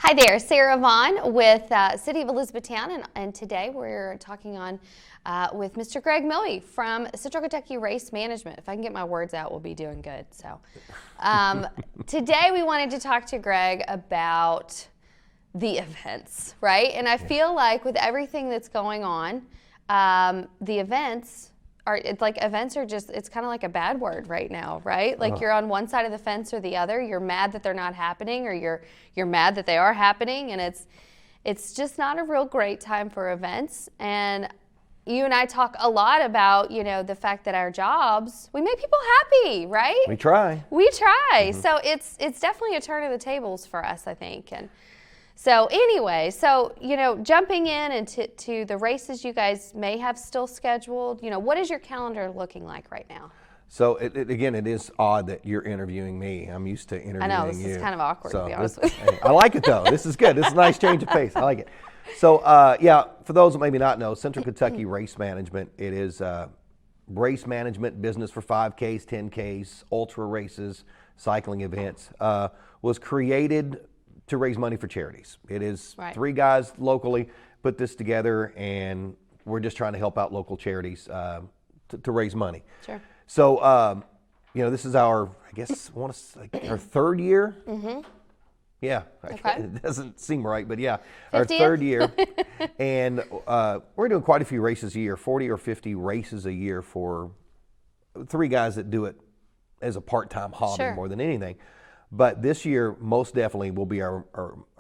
Hi there, Sarah Vaughn with City of Elizabethtown, and today we're talking on with Mr. Greg Milby from Central Kentucky Race Management. If I can get my words out, we'll be doing good. So today we wanted to talk to Greg about the events, right? And I feel like with everything that's going on, the events are, it's kind of like a bad word right now, right? Like you're on one side of the fence or the other. You're mad that they're not happening, or you're mad that they are happening, and it's just not a real great time for events. And you and I talk a lot about, the fact that our jobs, we make people happy, right? We try. Mm-hmm. So it's definitely a turn of the tables for us, I think. And so anyway, jumping in into the races you guys may have still scheduled, what is your calendar looking like right now? So again, it is odd that you're interviewing me. I'm used to interviewing you. I know, this is kind of awkward, to be honest with you. I like it though. This is good. This is a nice change of pace. I like it. So for those that maybe not know, Central Kentucky Race Management, it is race management business for 5Ks, 10Ks, ultra races, cycling events, was created to raise money for charities. It is three guys locally put this together, and we're just trying to help out local charities to raise money. Sure. So, this is our, our third year. Mm-hmm. Yeah, okay. It doesn't seem right, but yeah, 50th? Our third year. And we're doing quite a few races a year, 40 or 50 races a year for three guys that do it as a part-time hobby more than anything. But this year, most definitely, will be our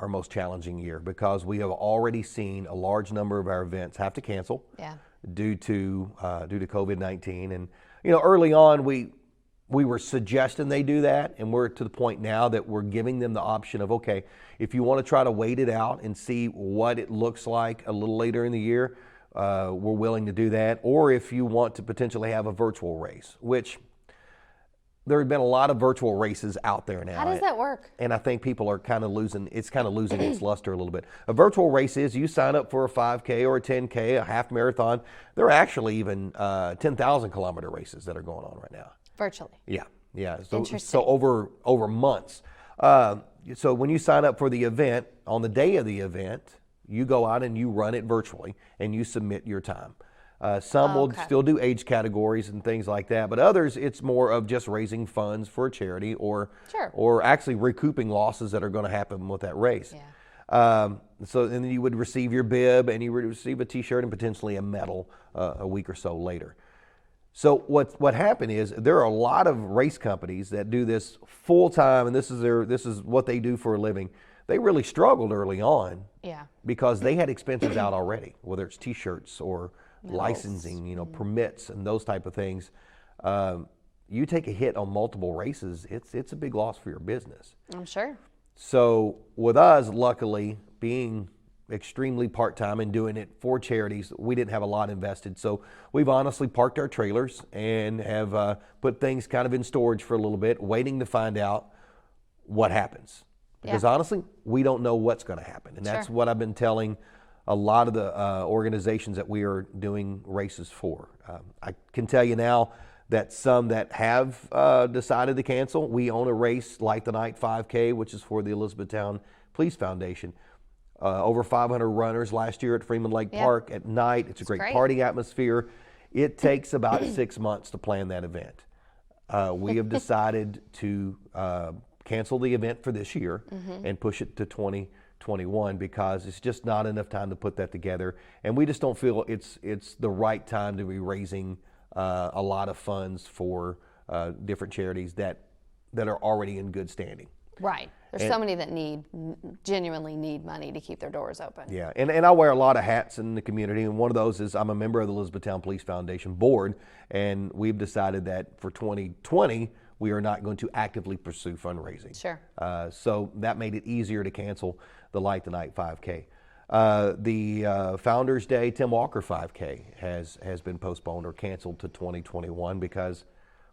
most challenging year, because we have already seen a large number of our events have to cancel due to COVID-19. And early on, we were suggesting they do that, and we're to the point now that we're giving them the option of, okay, if you want to try to wait it out and see what it looks like a little later in the year, we're willing to do that. Or if you want to potentially have a virtual race, which there have been a lot of virtual races out there now. How does that work? And I think people are kind of losing its luster a little bit. A virtual race is you sign up for a 5K or a 10K, a half marathon. There are actually even 10,000 kilometer races that are going on right now. Virtually. Yeah. Interesting. So over months. So when you sign up for the event, on the day of the event, you go out and you run it virtually and you submit your time. Some will still do age categories and things like that, but others, it's more of just raising funds for a charity or actually recouping losses that are going to happen with that race. Yeah. So then you would receive your bib, and you would receive a T-shirt and potentially a medal a week or so later. So what happened is there are a lot of race companies that do this full time, and this is what they do for a living. They really struggled early on, because they had expenses out already, whether it's T-shirts or licensing, permits and those type of things. You take a hit on multiple races, it's a big loss for your business. I'm sure. So with us, luckily, being extremely part-time and doing it for charities, we didn't have a lot invested. So we've honestly parked our trailers and have put things kind of in storage for a little bit, waiting to find out what happens. Because honestly, we don't know what's going to happen. And that's what I've been telling a lot of the organizations that we are doing races for. I can tell you now that some that have decided to cancel, we own a race, Light the Night 5K, which is for the Elizabethtown Police Foundation. Over 500 runners last year at Freeman Lake Park at night. It's a great party atmosphere. It takes about 6 months to plan that event. We have decided to cancel the event for this year and push it to 2021, because it's just not enough time to put that together, and we just don't feel it's the right time to be raising a lot of funds for different charities that are already in good standing. Right. There's so many that genuinely need money to keep their doors open. Yeah, and I wear a lot of hats in the community, and one of those is I'm a member of the Elizabethtown Police Foundation board, and we've decided that for 2020 we are not going to actively pursue fundraising. Sure. So that made it easier to cancel the Light the Night 5K. The Founders Day Tim Walker 5K has been postponed or canceled to 2021 because,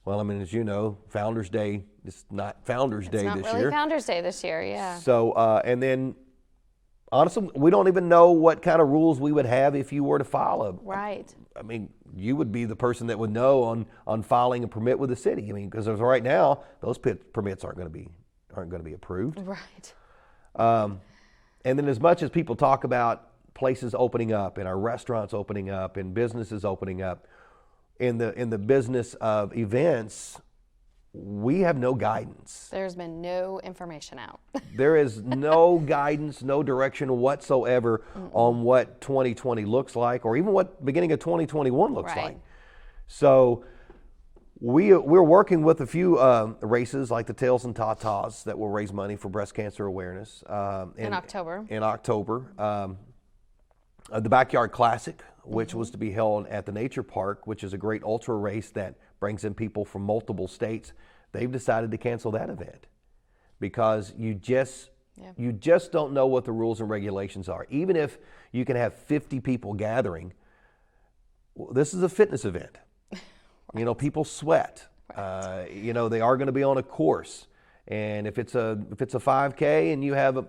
well, I mean, as you know, Founders Day is not Founders Day this year. It's not really Founders Day this year, yeah. So, and then honestly, we don't even know what kind of rules we would have if you were to file a. Right. I mean, you would be the person that would know on filing a permit with the city. I mean, because as of right now, those permits aren't going to be approved. Right. And then as much as people talk about places opening up and our restaurants opening up and businesses opening up, in the business of events, we have no guidance. There's been no information out. There is no guidance, no direction whatsoever on what 2020 looks like, or even what beginning of 2021 looks Right. like. So we're working with a few races like the Tails and Tatas that will raise money for breast cancer awareness In October. In October, the Backyard Classic, which was to be held at the Nature Park, which is a great ultra race that brings in people from multiple states. They've decided to cancel that event because you just don't know what the rules and regulations are. Even if you can have 50 people gathering, this is a fitness event. Right. You know, people sweat. Right. You know, they are going to be on a course, and if it's a 5K and you have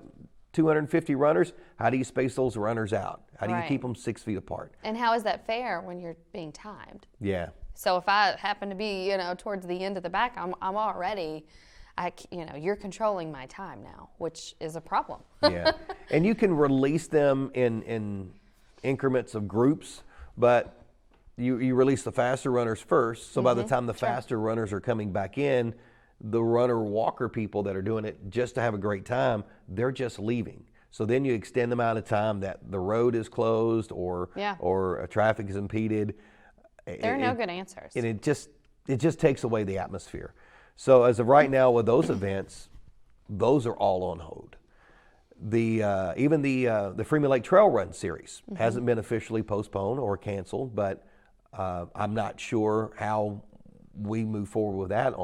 250 runners, how do you space those runners out? How do you keep them 6 feet apart? And how is that fair when you're being timed? Yeah. So if I happen to be, towards the end of the back, I'm already, you're controlling my time now, which is a problem. Yeah. And you can release them in increments of groups, but you release the faster runners first. So by the time the faster runners are coming back in, the runner-walker people that are doing it just to have a great time, they're just leaving. So then you extend the amount of time that the road is closed or traffic is impeded. There are no good answers. And it just takes away the atmosphere. So as of right now with those events, those are all on hold. Even the Freeman Lake Trail Run series hasn't been officially postponed or canceled, but I'm not sure how we move forward with that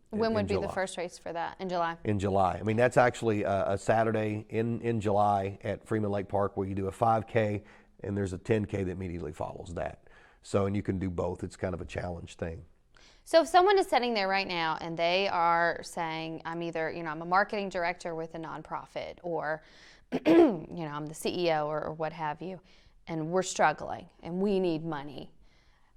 When would be the first race for that? In July? In July. I mean, that's actually a Saturday in July at Freeman Lake Park where you do a 5K and there's a 10K that immediately follows that. So, and you can do both. It's kind of a challenge thing. So if someone is sitting there right now and they are saying, I'm either, I'm a marketing director with a nonprofit, or, I'm the CEO or what have you, and we're struggling and we need money.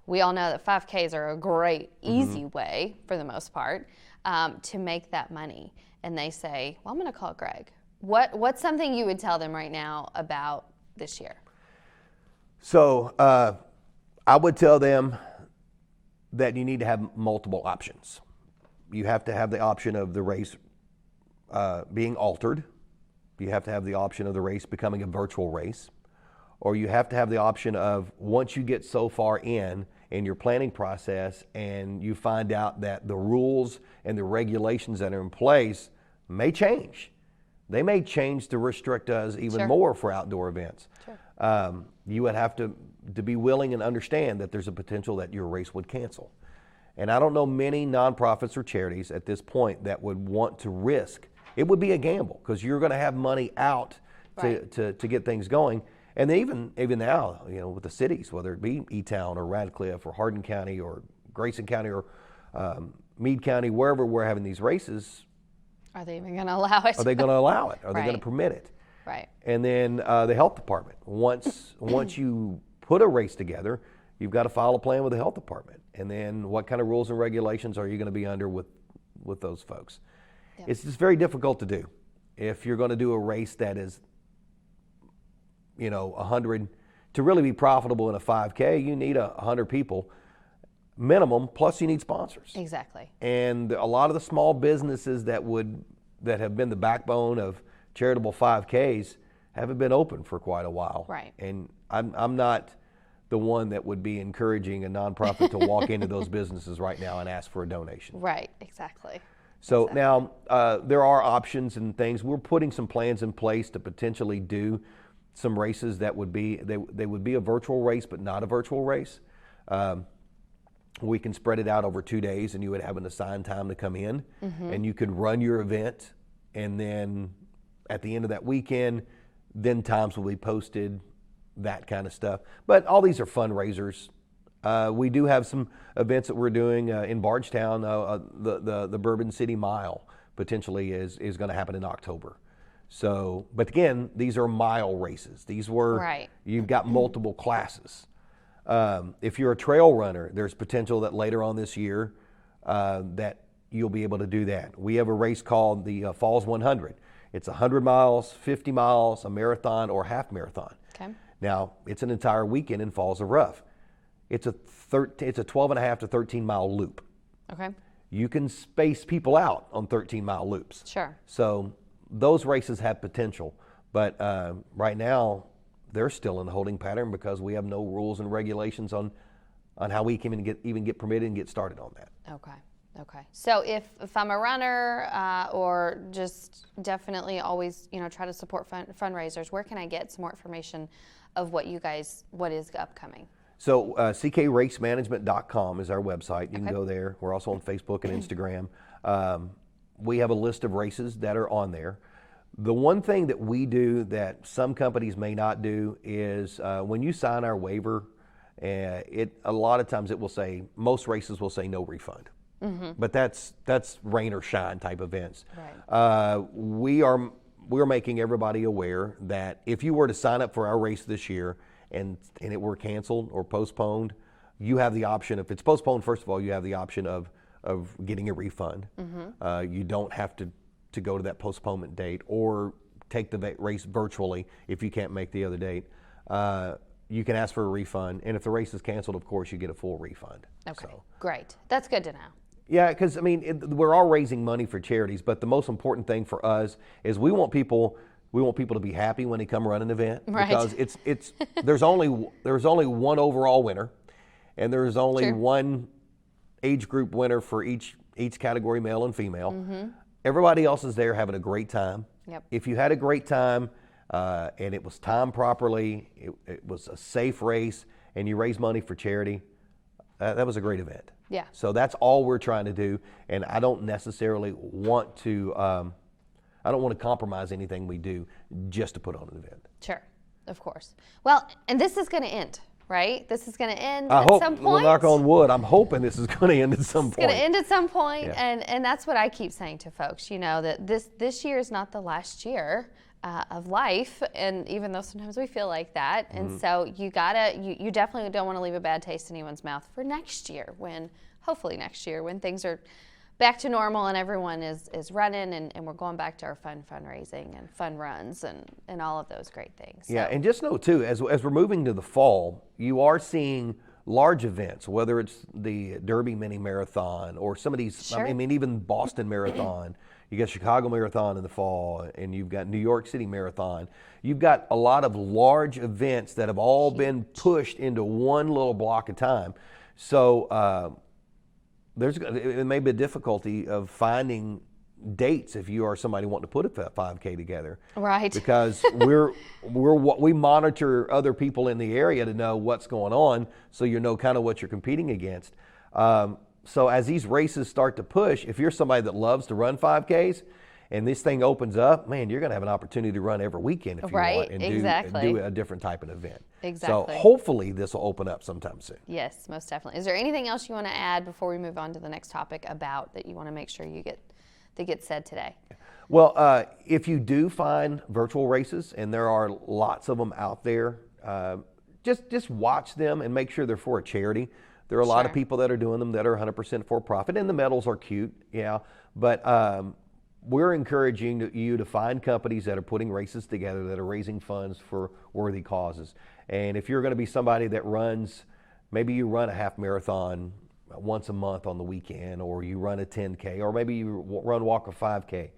We all know that 5Ks are a great, easy way, for the most part, to make that money. And they say, well, I'm going to call Greg. What's something you would tell them right now about this year? So I would tell them that you need to have multiple options. You have to have the option of the race being altered. You have to have the option of the race becoming a virtual race. Or you have to have the option of, once you get so far in your planning process and you find out that the rules and the regulations that are in place may change. They may change to restrict us even more for outdoor events. Sure. You would have to be willing and understand that there's a potential that your race would cancel. And I don't know many nonprofits or charities at this point that would want to risk. It would be a gamble because you're going to have money out to get things going. And even now, with the cities, whether it be E-Town or Radcliffe or Hardin County or Grayson County or Meade County, wherever we're having these races, are they even going to allow it? Are they going to allow it? Are they going to permit it? Right. And then the health department. Once you put a race together, you've got to file a plan with the health department. And then what kind of rules and regulations are you going to be under with those folks? Yep. It's just very difficult to do. If you're going to do a race that is 100, to really be profitable in a 5K, you need 100 people minimum, plus you need sponsors. Exactly. And a lot of the small businesses that have been the backbone of charitable 5Ks haven't been open for quite a while. Right. And I'm not the one that would be encouraging a nonprofit to walk into those businesses right now and ask for a donation. Right, exactly. So now there are options and things. We're putting some plans in place to potentially do some races that would be, they would be a virtual race, but not a virtual race. We can spread it out over 2 days and you would have an assigned time to come in and you could run your event, and then at the end of that weekend, then times will be posted, that kind of stuff. But all these are fundraisers. We do have some events that we're doing in Bardstown. The Bourbon City Mile potentially is going to happen in October. So, but again, these are mile races. These were, you've got multiple classes. If you're a trail runner, there's potential that later on this year that you'll be able to do that. We have a race called the Falls 100. It's 100 miles, 50 miles, a marathon, or half marathon. Okay. Now, it's an entire weekend in Falls of Rough. It's a 12 and a half to 13 mile loop. Okay. You can space people out on 13-mile loops. Sure. So those races have potential, but right now they're still in the holding pattern because we have no rules and regulations on how we can even get permitted and get started on that. Okay. Okay. So if I'm a runner or just definitely always, try to support fundraisers, where can I get some more information of what is upcoming? So ck-racemanagement.com is our website. You Okay. can go there. We're also on Facebook and Instagram. We have a list of races that are on there. The one thing that we do that some companies may not do is when you sign our waiver, a lot of times most races will say no refund. Mm-hmm. But that's rain or shine type events. Right. We're making everybody aware that if you were to sign up for our race this year and it were canceled or postponed, you have the option. If it's postponed, first of all, you have the option of getting a refund. Mm-hmm. You don't have to go to that postponement date or take the race virtually if you can't make the other date. You can ask for a refund, and if the race is canceled, of course, you get a full refund. Okay, So, great. That's good to know. yeah, because we're all raising money for charities, but the most important thing for us is we want people to be happy when they come run an event, Right. because there's only one overall winner, and there's only Sure. one age group winner for each category, male and female. Mm-hmm. Everybody else is there having a great time. Yep. If you had a great time and it was timed properly, it was a safe race, and you raised money for charity, that was a great event. Yeah. So that's all we're trying to do, and I don't necessarily want to. I don't want to compromise anything we do just to put on an event. Sure, of course. Well, and this is going to end, right? This is going to end I at hope, some point. well, knock on wood, I'm hoping this is going to end at some It's point. going to end at some point, Yeah. and that's what I keep saying to folks, that this year is not the last year of life, and even though sometimes we feel like that, and so you definitely don't want to leave a bad taste in anyone's mouth for next year, hopefully next year, when things are back to normal and everyone is running and we're going back to our fundraising and fun runs and all of those great things. Yeah, So, and just know too, as we're moving to the fall, you are seeing large events, whether it's the Derby Mini Marathon or some of these, Sure. even Boston Marathon. You got Chicago Marathon in the fall, and you've got New York City Marathon. You've got a lot of large events that have all been pushed into one little block of time. So it may be a difficulty of finding dates if you are somebody wanting to put a 5K together. Right. Because we monitor other people in the area to know what's going on, so you know kind of what you're competing against. So as these races start to push, if you're somebody that loves to run 5Ks and this thing opens up, man, you're going to have an opportunity to run every weekend if you Right, want and exactly. do a different type of event. Exactly. So hopefully this will open up sometime soon. Yes, most definitely. Is there anything else you want to add before we move on to the next topic that you want to make sure that gets said today? Well, if you do find virtual races, and there are lots of them out there, just watch them and make sure they're for a charity. There are a lot of Sure. people that are doing them that are 100% for profit, and the medals are cute, yeah. But we're encouraging you to find companies that are putting races together that are raising funds for worthy causes. And if you're going to be somebody that maybe you run a half marathon once a month on the weekend, or you run a 10K, or maybe you walk a 5K.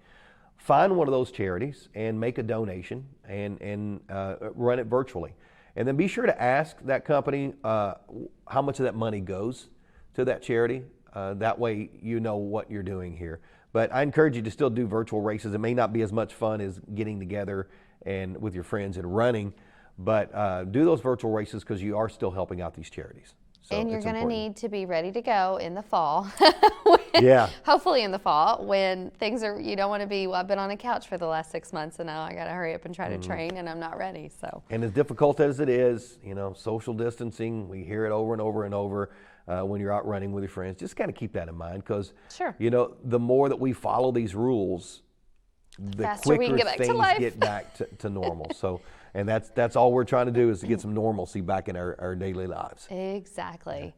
Find one of those charities and make a donation and run it virtually. And then be sure to ask that company how much of that money goes to that charity. That way you know what you're doing here. But I encourage you to still do virtual races. It may not be as much fun as getting together and with your friends and running, but do those virtual races because you are still helping out these charities. So And you're it's going to important. need to be ready to go in the fall. Yeah. Hopefully in the fall when you don't want to be, well, I've been on a couch for the last 6 months and now I got to hurry up and try to train and I'm not ready. So. And as difficult as it is, social distancing, we hear it over and over and over when you're out running with your friends. Just kind of keep that in mind because, Sure. The more that we follow these rules, the faster we quicker can get back to things life. get back to normal. So, and that's all we're trying to do is to get some normalcy back in our daily lives. Exactly.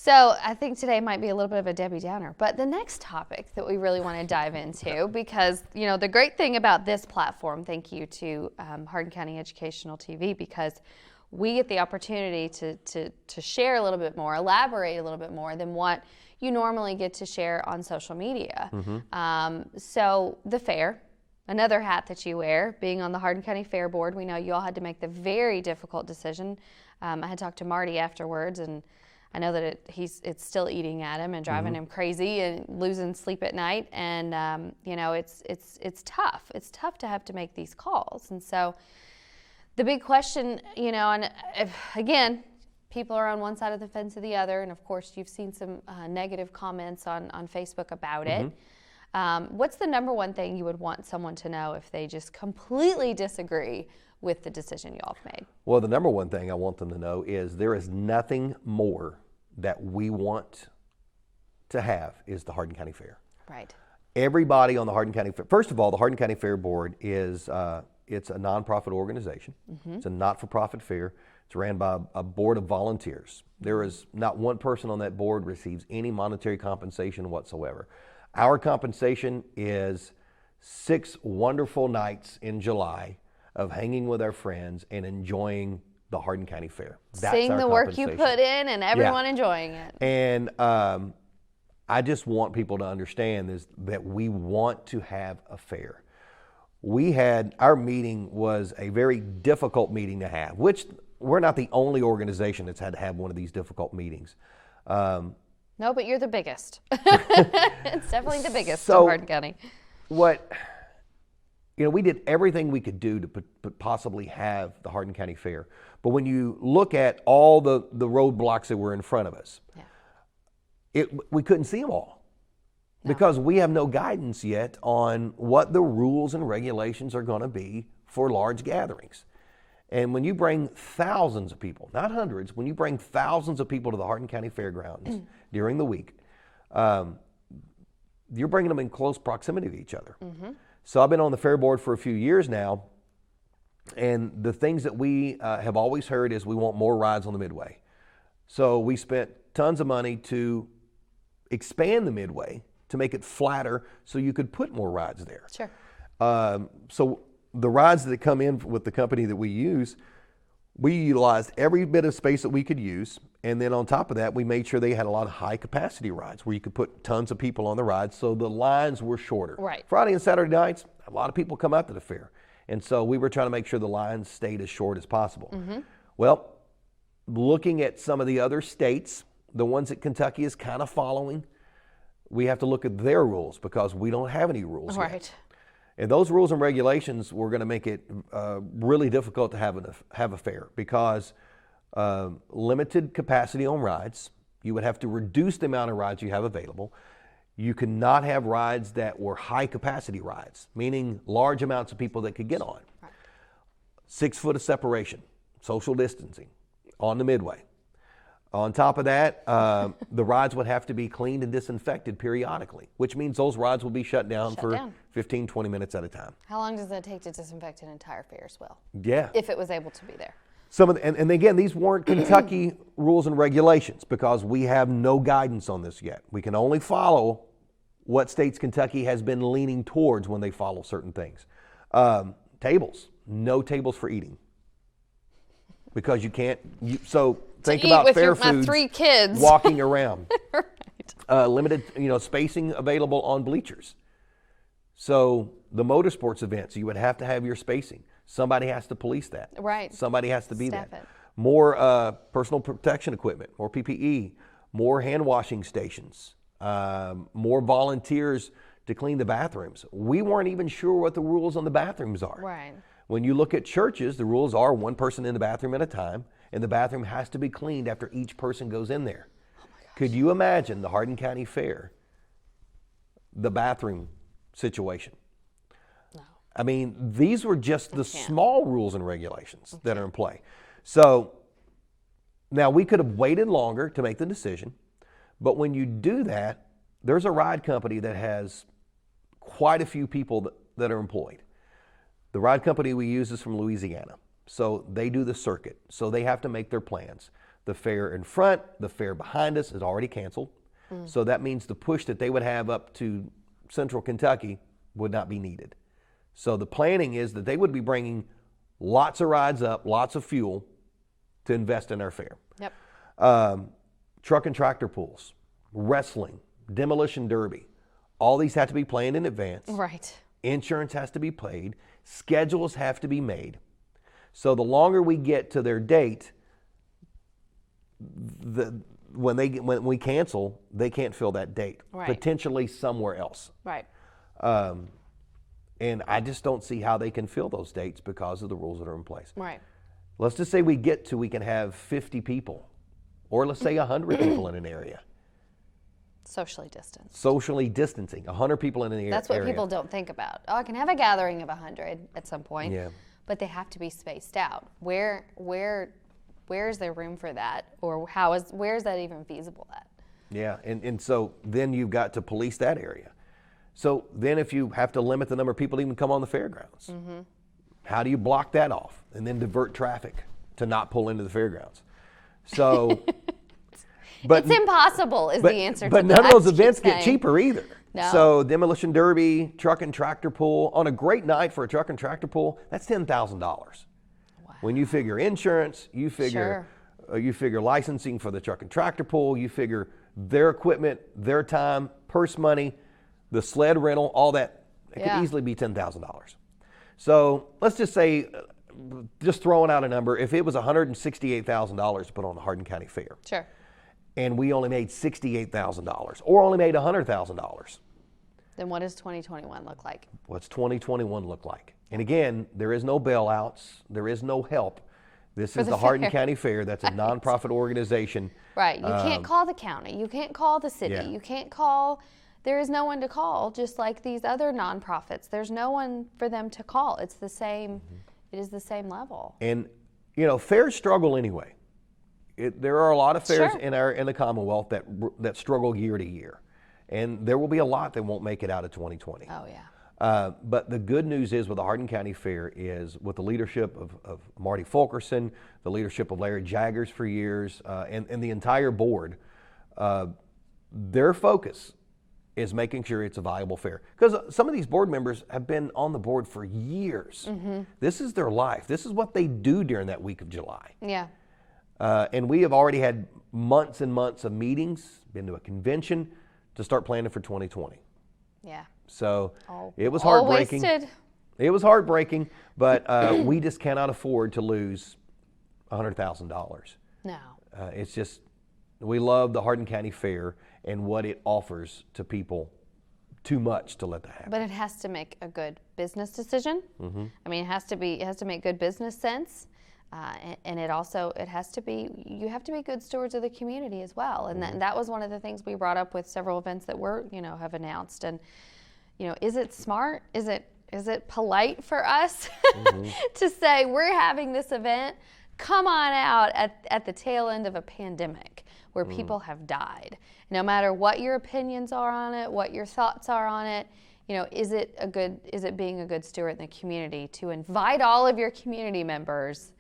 So I think today might be a little bit of a Debbie Downer, but the next topic that we really want to dive into, because the great thing about this platform, thank you to Hardin County Educational TV, because we get the opportunity to share a little bit more, elaborate a little bit more than what you normally get to share on social media. So the fair, another hat that you wear, being on the Hardin County Fair Board, we know you all had to make the very difficult decision. I had talked to Marty afterwards, and I know that it's still eating at him and driving him crazy and losing sleep at night. And it's tough. It's tough to have to make these calls. And so the big question, and again, people are on one side of the fence or the other. And of course, you've seen some negative comments on Facebook about it. What's the number one thing you would want someone to know if they just completely disagree with the decision you all have made? Well, the number one thing I want them to know is there is nothing more that we want to have is the Hardin County Fair. Right. Everybody on the Hardin County Fair, first of all, the Hardin County Fair Board is it's a nonprofit organization. It's a not-for-profit fair. It's ran by a board of volunteers. There is not one person on that board receives any monetary compensation whatsoever. Our compensation is 6 wonderful nights in July of hanging with our friends and enjoying the Hardin County Fair. That's seeing our the work you compensation. put in and everyone enjoying it. And I just want people to understand is that we want to have a fair. Our meeting was a very difficult meeting to have, which we're not the only organization that's had to have one of these difficult meetings. No, but you're the biggest. It's definitely the biggest in Hardin County. We did everything we could do to possibly have the Hardin County Fair. But when you look at all the roadblocks that were in front of us, we couldn't see them all. No. Because we have no guidance yet on what the rules and regulations are going to be for large gatherings. And when you bring thousands of people, not hundreds, when you bring thousands of people to the Hardin County Fairgrounds during the week, you're bringing them in close proximity to each other. So I've been on the fair board for a few years now, and the things that we have always heard is we want more rides on the Midway. So we spent tons of money to expand the Midway to make it flatter so you could put more rides there. Sure. So the rides that come in with the company that we use, we utilized every bit of space that we could use. And then on top of that, we made sure they had a lot of high capacity rides where you could put tons of people on the rides. So the lines were shorter. Right. Friday and Saturday nights, a lot of people come out to the fair. And so we were trying to make sure the lines stayed as short as possible. Well, looking at some of the other states, the ones that Kentucky is kind of following, we have to look at their rules because we don't have any rules yet. And those rules and regulations were going to make it really difficult to have a fair because limited capacity on rides. You would have to reduce the amount of rides you have available. You could not have rides that were high capacity rides, meaning large amounts of people that could get on. 6 foot of separation, social distancing on the Midway. On top of that, the rides would have to be cleaned and disinfected periodically, which means those rides will be shut down for 15, 20 minutes at a time. How long does that take to disinfect an entire Ferris wheel? Yeah. If it was able to be there. And again, these weren't Kentucky rules and regulations because we have no guidance on this yet. We can only follow what states Kentucky has been leaning towards when they follow certain things. Tables, no tables for eating. Because you can't, so think about fair foods, my 3 kids walking around. Right. Limited, spacing available on bleachers. So the motorsports events, you would have to have your spacing. Somebody has to police that. Right. Somebody has to be Staff there. it. More personal protection equipment, more PPE, more hand washing stations, more volunteers to clean the bathrooms. We weren't even sure what the rules on the bathrooms are. Right. When you look at churches, the rules are 1 person in the bathroom at a time, and the bathroom has to be cleaned after each person goes in there. Oh my gosh. Could you imagine the Hardin County Fair, the bathroom situation? No. I mean, these were just the small rules and regulations that are in play. So now we could have waited longer to make the decision, but when you do that, there's a ride company that has quite a few people that are employed. The ride company we use is from Louisiana, so they do the circuit, so they have to make their plans. The fair in front, the fair behind us is already canceled. So that means the push that they would have up to Central Kentucky would not be needed. So the planning is that they would be bringing lots of rides up, lots of fuel to invest in our fair. Yep. Truck and tractor pulls, wrestling, demolition derby, all these have to be planned in advance. Right. Insurance has to be paid. Schedules have to be made. So the longer we get to their date, when we cancel, they can't fill that date. Right. Potentially somewhere else. Right. And I just don't see how they can fill those dates because of the rules that are in place. Right. Let's just say we can have 50 people, or let's say 100 people in an area. Socially distanced. Socially distancing, 100 people in an area. That's what people don't think about. Oh, I can have a gathering of 100 at some point. Yeah. But they have to be spaced out. Where is there room for that? Or where is that even feasible at? Yeah, and so then you've got to police that area. So then if you have to limit the number of people to even come on the fairgrounds, how do you block that off and then divert traffic to not pull into the fairgrounds? So, it's impossible is the answer to that. But none of those events get cheaper either. No. So demolition derby, truck and tractor pull, on a great night for a truck and tractor pull, that's $10,000. Wow. When you figure insurance, you figure licensing for the truck and tractor pull, you figure their equipment, their time, purse money, the sled rental, all that, it could easily be $10,000. So let's just say, just throwing out a number, if it was $168,000 to put on the Hardin County Fair. Sure. And we only made $68,000 or only made $100,000. Then what does 2021 look like? What's 2021 look like? And again, there is no bailouts. There is no help. This is the Hardin County Fair. That's a nonprofit organization. Right. You can't call the county. You can't call the city. Yeah. You can't call. There is no one to call, just like these other nonprofits. There's no one for them to call. It's the same. It is the same level. And, fairs struggle anyway. There are a lot of fairs in the Commonwealth that struggle year to year. And there will be a lot that won't make it out of 2020. Oh, yeah. But the good news is with the Hardin County Fair is with the leadership of Marty Fulkerson, the leadership of Larry Jaggers for years, and the entire board, their focus is making sure it's a viable fair. Because some of these board members have been on the board for years. This is their life. This is what they do during that week of July. Yeah. And we have already had months and months of meetings, been to a convention to start planning for 2020. Yeah. So it was heartbreaking. All wasted. It was heartbreaking, but we just cannot afford to lose $100,000. No. It's just, we love the Hardin County Fair and what it offers to people too much to let that happen. But it has to make a good business decision. I mean, it has to make good business sense. And it has to be, you have to be good stewards of the community as well. And that was one of the things we brought up with several events that have announced. And, is it smart? Is it polite for us to say we're having this event? Come on out at the tail end of a pandemic where people have died. No matter what your opinions are on it, what your thoughts are on it, is it being a good steward in the community to invite all of your community members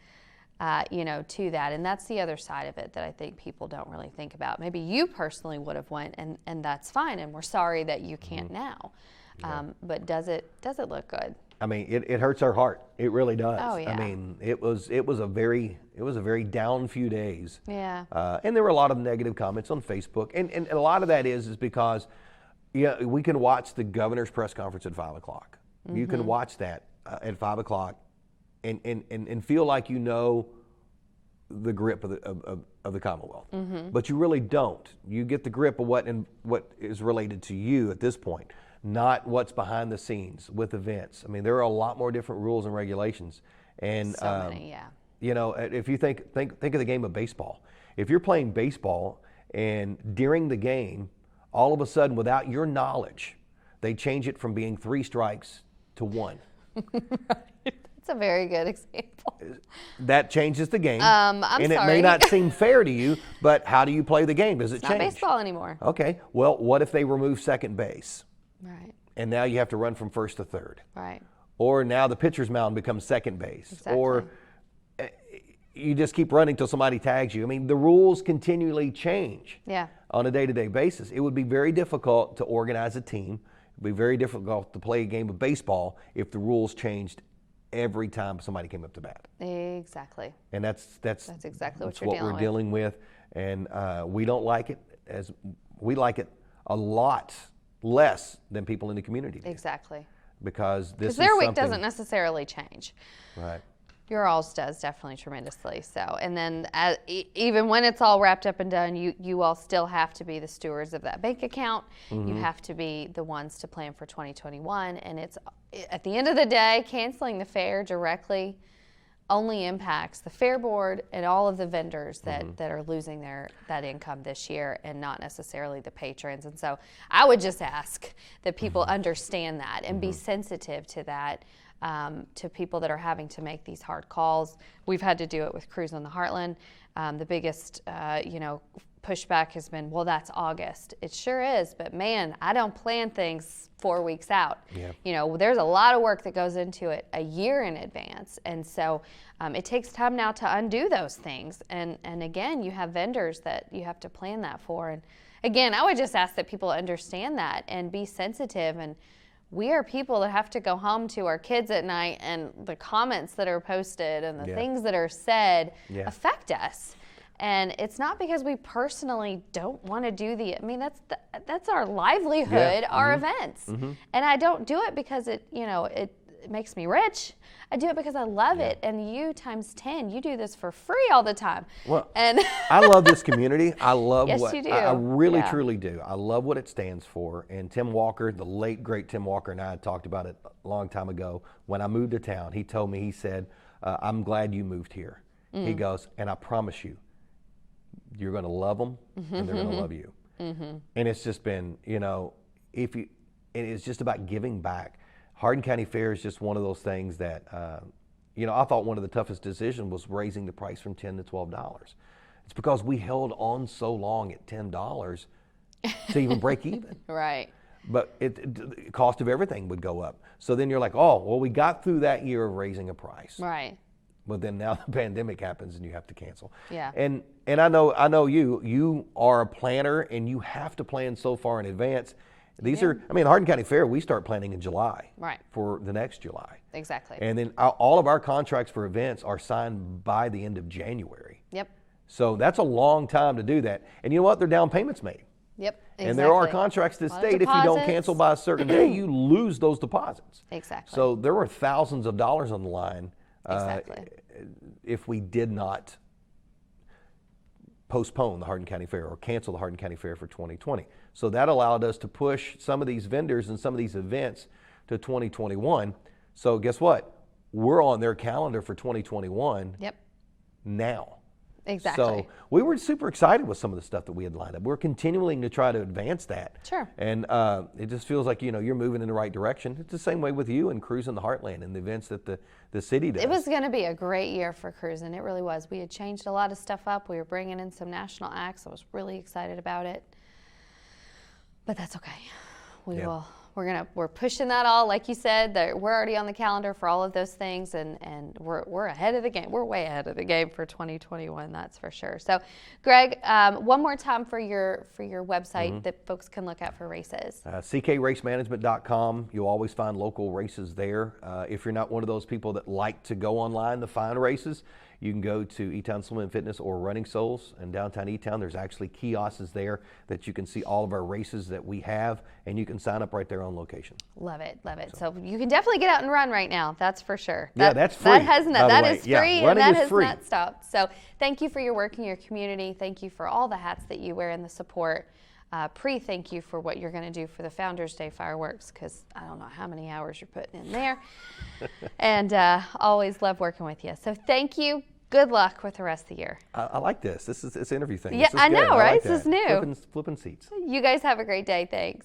to that? And that's the other side of it that I think people don't really think about. Maybe you personally would have went, and that's fine, and we're sorry that you can't now. But does it look good? I mean, it hurts our heart. It really does. Oh, yeah. I mean, it was a very down few days. Yeah. And there were a lot of negative comments on Facebook, and a lot of that is because, we can watch the governor's press conference at 5:00. You can watch that at 5:00. And feel like the grip of the Commonwealth, but you really don't. You get the grip of what is related to you at this point, not what's behind the scenes with events. I mean, there are a lot more different rules and regulations, and so many, if you think of the game of baseball, if you're playing baseball and during the game, all of a sudden, without your knowledge, they change it from being 3 strikes to 1. That's a very good example. That changes the game. I'm and sorry. It may not seem fair to you, but how do you play the game? Does it change? Not baseball anymore. Okay. Well, what if they remove second base? Right. And now you have to run from first to third. Right. Or now the pitcher's mound becomes second base. Exactly. Or, you just keep running till somebody tags you. I mean, the rules continually change on a day-to-day basis. It would be very difficult to organize a team. It would be very difficult to play a game of baseball if the rules changed every time somebody came up to bat. Exactly. And that's exactly what we're dealing with. And we don't like it. We like it a lot less than people in the community do. Exactly. Because their week doesn't necessarily change. Right. Your all's does definitely tremendously so. And then even when it's all wrapped up and done, you all still have to be the stewards of that bank account. You have to be the ones to plan for 2021. And it's at the end of the day, canceling the fair directly only impacts the fair board and all of the vendors that are losing that income this year, and not necessarily the patrons. And so I would just ask that people understand that and be sensitive to that. To people that are having to make these hard calls. We've had to do it with Cruise on the Heartland. The biggest, pushback has been, well, that's August. It sure is, but man, I don't plan things 4 weeks out. Yeah. There's a lot of work that goes into it a year in advance. And so it takes time now to undo those things. And again, you have vendors that you have to plan that for. And again, I would just ask that people understand that and be sensitive. And we are people that have to go home to our kids at night, and the comments that are posted and the things that are said affect us. And it's not because we personally don't want to do that's our livelihood, our events. And I don't do it because it makes me rich. I do it because I love it. And you times 10, you do this for free all the time. Well, and I love this community. I love yes, what you do. I really truly do. I love what it stands for. And Tim Walker, the late great Tim Walker, and I had talked about it a long time ago. When I moved to town, he told me, he said, I'm glad you moved here. He goes, and I promise you, you're going to love them and they're going to love you. And it's just been, it's just about giving back. Hardin County Fair is just one of those things that, I thought one of the toughest decisions was raising the price from $10 to $12. It's because we held on so long at $10 to even break even. Right. But the cost of everything would go up. So then you're like, oh, well, we got through that year of raising a price. Right. But then now the pandemic happens and you have to cancel. Yeah. And I know you are a planner, and you have to plan so far in advance. These are, Hardin County Fair, we start planning in July. Right. For the next July. Exactly. And then all of our contracts for events are signed by the end of January. Yep. So that's a long time to do that. And you know what? Their down payments made. Yep. Exactly. And there are contracts that state if you don't cancel by a certain day, you lose those deposits. Exactly. So there were thousands of dollars on the line if we did not postpone the Hardin County Fair or cancel the Hardin County Fair for 2020. So that allowed us to push some of these vendors and some of these events to 2021. So guess what? We're on their calendar for 2021 now. Exactly. So we were super excited with some of the stuff that we had lined up. We're continuing to try to advance that. Sure. And it just feels like, you're moving in the right direction. It's the same way with you and Cruising the Heartland and the events that the city does. It was going to be a great year for Cruising. It really was. We had changed a lot of stuff up. We were bringing in some national acts. I was really excited about it. But that's okay. We're pushing that all, like you said. We're already on the calendar for all of those things, and we're ahead of the game. We're way ahead of the game for 2021, that's for sure. So, Greg, one more time for your website that folks can look at for races. CKRaceManagement.com. You'll always find local races there. If you're not one of those people that like to go online to find races, you can go to E-Town Swim and Fitness or Running Souls in downtown E-Town. There's actually kiosks there that you can see all of our races that we have, and you can sign up right there on location. Love it, love it. So you can definitely get out and run right now. That's for sure. That's free. That is free, and that has free. Not stopped. So thank you for your work in your community. Thank you for all the hats that you wear and the support. Thank you for what you're going to do for the Founders Day fireworks, because I don't know how many hours you're putting in there. And always love working with you. So thank you. Good luck with the rest of the year. I like this. It's an interview thing. Yeah, I know, right? This is new. Flipping seats. You guys have a great day. Thanks.